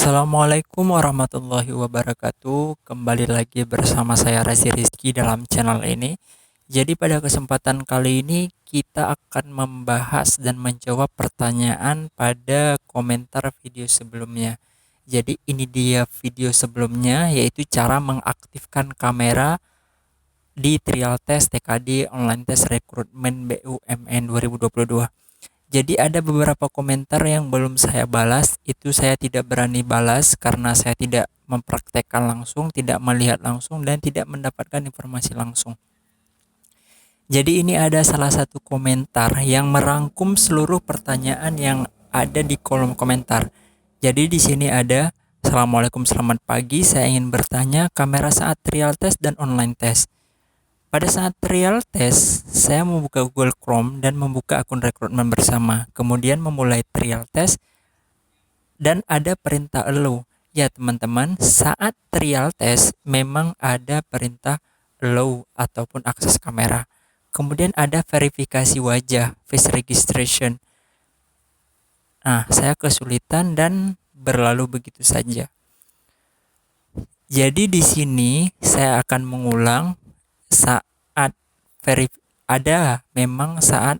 Assalamualaikum warahmatullahi wabarakatuh. Kembali lagi bersama saya Razi Rizky dalam channel ini. Jadi pada kesempatan kali ini kita akan membahas dan menjawab pertanyaan pada komentar video sebelumnya. Jadi ini dia video sebelumnya, yaitu cara mengaktifkan kamera di trial test TKD online test rekrutmen BUMN 2022. Jadi ada beberapa komentar yang belum saya balas, itu saya tidak berani balas karena saya tidak mempraktekkan langsung, tidak melihat langsung, dan tidak mendapatkan informasi langsung. Jadi ini ada salah satu komentar yang merangkum seluruh pertanyaan yang ada di kolom komentar. Jadi di sini ada, Assalamualaikum, selamat pagi, saya ingin bertanya kamera saat trial test dan online test. Pada saat trial test, saya membuka Google Chrome dan membuka akun rekrutmen bersama. Kemudian memulai trial test dan ada perintah allow. Ya teman-teman, saat trial test memang ada perintah allow ataupun akses kamera. Kemudian ada verifikasi wajah, face registration. Nah, saya kesulitan dan berlalu begitu saja. Jadi di sini saya akan mengulang saat ada memang saat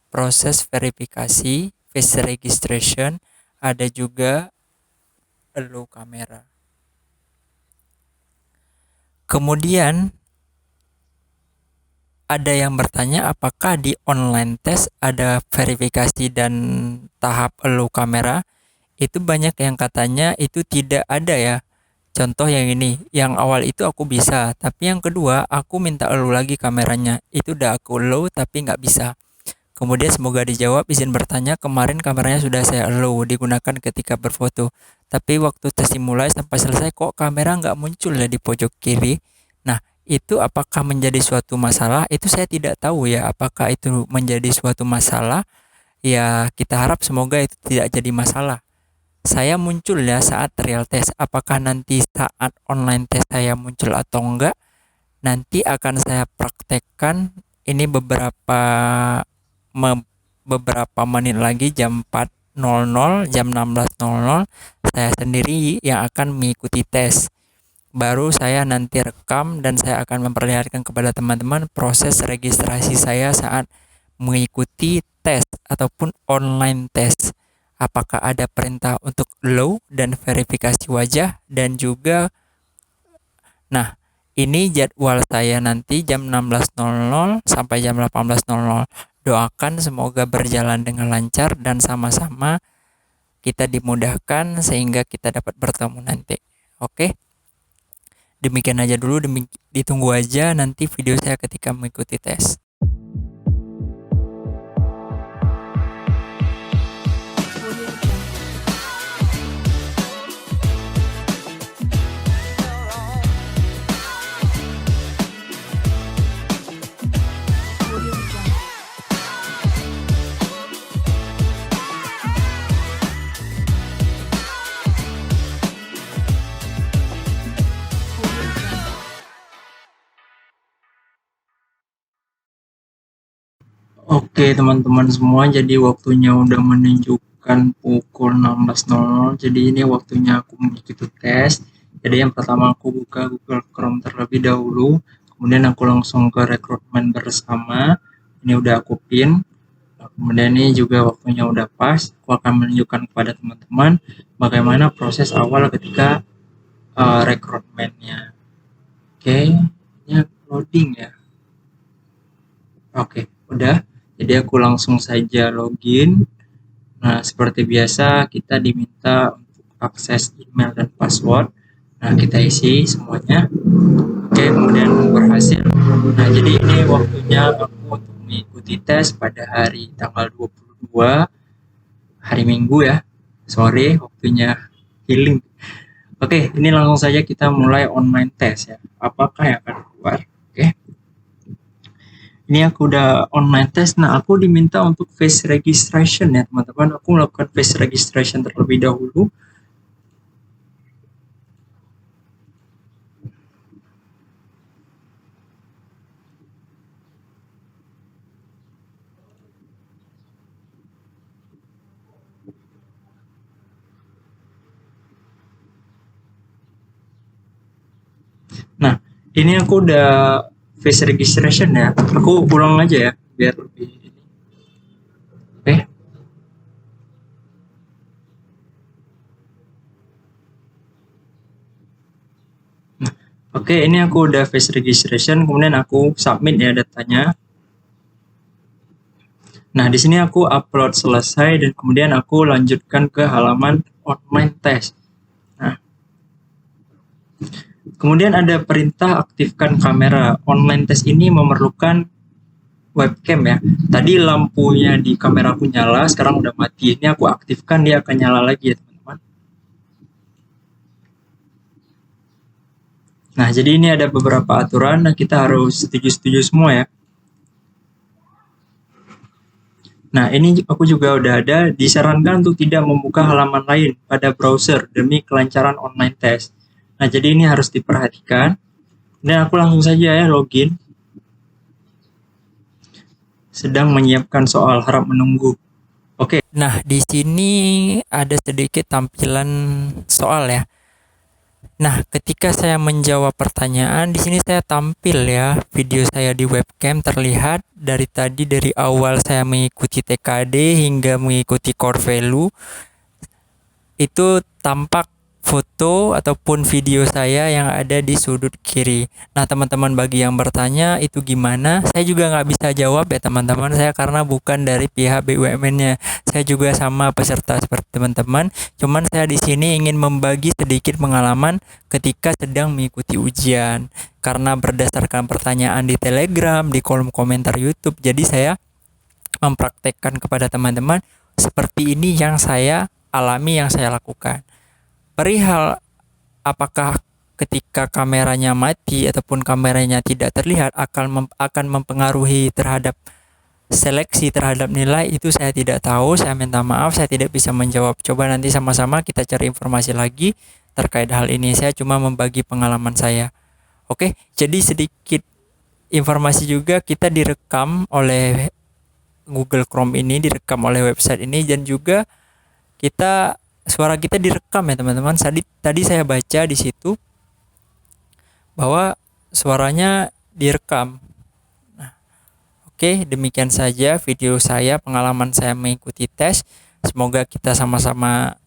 proses verifikasi face registration, ada juga allow kamera. Kemudian ada yang bertanya apakah di online test ada verifikasi dan tahap allow kamera. Itu banyak yang katanya itu tidak ada ya. Contoh yang ini, yang awal itu aku bisa, tapi yang kedua aku minta allow lagi kameranya. Itu udah aku allow tapi nggak bisa. Kemudian semoga dijawab, izin bertanya, kemarin kameranya sudah saya allow digunakan ketika berfoto. Tapi waktu tes dimulai sampai selesai kok kamera nggak muncul ya di pojok kiri. Nah, itu apakah menjadi suatu masalah? Itu saya tidak tahu ya, apakah itu menjadi suatu masalah. Ya, kita harap semoga itu tidak jadi masalah. Saya muncul ya saat real test. Apakah nanti saat online test saya muncul atau enggak? Nanti akan saya praktekkan ini beberapa menit lagi jam 4.00, jam 16.00 saya sendiri yang akan mengikuti tes. Baru saya nanti rekam dan saya akan memperlihatkan kepada teman-teman proses registrasi saya saat mengikuti tes ataupun online test. Apakah ada perintah untuk allow dan verifikasi wajah dan juga, nah, ini jadwal saya nanti jam 16.00 sampai jam 18.00. Doakan semoga berjalan dengan lancar dan sama-sama kita dimudahkan sehingga kita dapat bertemu nanti. Oke. Demikian aja dulu, ditunggu aja nanti video saya ketika mengikuti tes. Oke teman-teman semua, jadi waktunya udah menunjukkan pukul 16.00. Jadi ini waktunya aku mengikuti tes. Jadi yang pertama aku buka Google Chrome terlebih dahulu, kemudian aku langsung ke rekrutmen bersama. Ini udah aku pin. Nah, kemudian ini juga waktunya udah pas. Aku akan menunjukkan kepada teman-teman bagaimana proses awal ketika rekrutmennya. Oke, ini loading ya. Oke, udah. Jadi aku langsung saja login. Nah, seperti biasa kita diminta untuk akses email dan password. Nah, kita isi semuanya. Oke, kemudian berhasil. Nah, jadi ini waktunya aku untuk mengikuti tes pada hari tanggal 22, hari Minggu ya. Sore, waktunya healing. Oke, ini langsung saja kita mulai online test ya. Apakah yang akan keluar? Oke. Ini aku udah online test. Nah, aku diminta untuk face registration ya, teman-teman. Aku melakukan face registration terlebih dahulu. Ini aku udah face registration ya. Aku ulang aja ya biar lebih ini. Oke. Oke, ini aku udah face registration, kemudian aku submit ya datanya. Nah, di sini aku upload selesai dan kemudian aku lanjutkan ke halaman online test. Nah, kemudian ada perintah aktifkan kamera. Online test ini memerlukan webcam ya. Tadi lampunya di kameraku nyala, sekarang udah mati. Ini aku aktifkan, dia akan nyala lagi ya teman-teman. Nah, jadi ini ada beberapa aturan, nah kita harus setuju-setuju semua ya. Nah, ini aku juga udah ada, disarankan untuk tidak membuka halaman lain pada browser demi kelancaran online test. Nah, jadi ini harus diperhatikan. Dan aku langsung saja ya login. Sedang menyiapkan soal, harap menunggu. Oke. Nah, di sini ada sedikit tampilan soal ya. Nah, ketika saya menjawab pertanyaan, di sini saya tampil ya, video saya di webcam terlihat dari awal saya mengikuti TKD hingga mengikuti core value, itu tampak foto ataupun video saya yang ada di sudut kiri. Nah, teman-teman bagi yang bertanya itu gimana, saya juga nggak bisa jawab ya teman-teman saya karena bukan dari pihak BUMN-nya. Saya juga sama peserta seperti teman-teman. Cuman saya di sini ingin membagi sedikit pengalaman ketika sedang mengikuti ujian. Karena berdasarkan pertanyaan di Telegram, di kolom komentar YouTube, jadi saya mempraktekkan kepada teman-teman seperti ini yang saya alami, yang saya lakukan. Perihal apakah ketika kameranya mati ataupun kameranya tidak terlihat akan mempengaruhi terhadap seleksi terhadap nilai, itu saya tidak tahu, saya minta maaf, saya tidak bisa menjawab. Coba nanti sama-sama kita cari informasi lagi terkait hal ini. Saya cuma membagi pengalaman saya. Oke, jadi sedikit informasi juga, kita direkam oleh Google Chrome ini, direkam oleh website ini, dan juga suara kita direkam ya teman-teman. Tadi saya baca di situ bahwa suaranya direkam. Nah, oke, demikian saja video saya, pengalaman saya mengikuti tes. Semoga kita sama-sama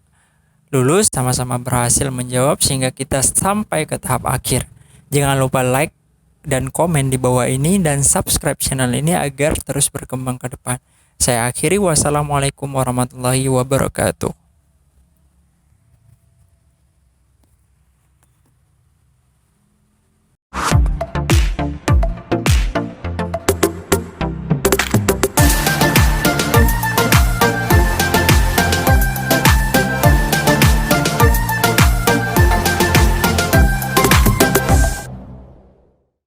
lulus, sama-sama berhasil menjawab sehingga kita sampai ke tahap akhir. Jangan lupa like dan komen di bawah ini dan subscribe channel ini agar terus berkembang ke depan. Saya akhiri, wassalamualaikum warahmatullahi wabarakatuh.